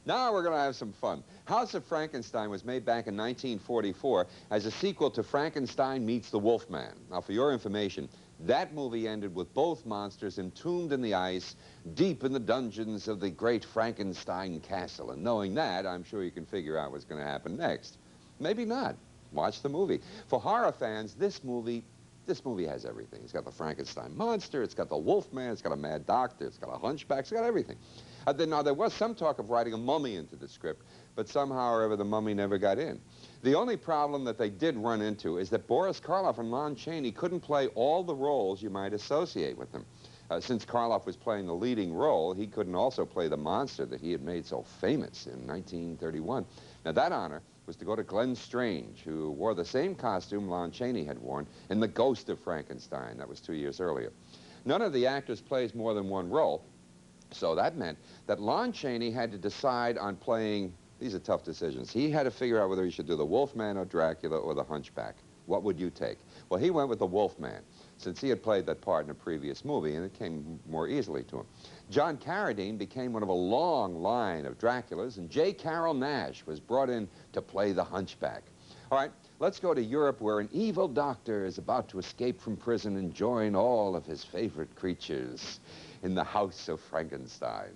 Now we're going to have some fun. House of Frankenstein was made back in 1944 as a sequel to Frankenstein Meets the Wolfman. Now, for your information, that movie ended with both monsters entombed in the ice, deep in the dungeons of the great Frankenstein castle. And knowing that, I'm sure you can figure out what's going to happen next. Maybe not. Watch the movie. For horror fans, this movie has everything. It's got the Frankenstein monster, it's got the Wolfman, it's got a mad doctor, it's got a hunchback, it's got everything. Now, there was some talk of writing a mummy into the script, but somehow or other the mummy never got in. The only problem that they did run into is that Boris Karloff and Lon Chaney couldn't play all the roles you might associate with them. Since Karloff was playing the leading role, he couldn't also play the monster that he had made so famous in 1931. Now, that honor was to go to Glenn Strange, who wore the same costume Lon Chaney had worn in The Ghost of Frankenstein. That was 2 years earlier. None of the actors plays more than one role, so that meant that Lon Chaney had to decide on playing. These are tough decisions. He had to figure out whether he should do the Wolfman or Dracula or the Hunchback. What would you take? Well, he went with the Wolfman, since he had played that part in a previous movie, and it came more easily to him. John Carradine became one of a long line of Draculas, and J. Carrol Naish was brought in to play the Hunchback. All right, let's go to Europe, where an evil doctor is about to escape from prison and join all of his favorite creatures in the House of Frankenstein.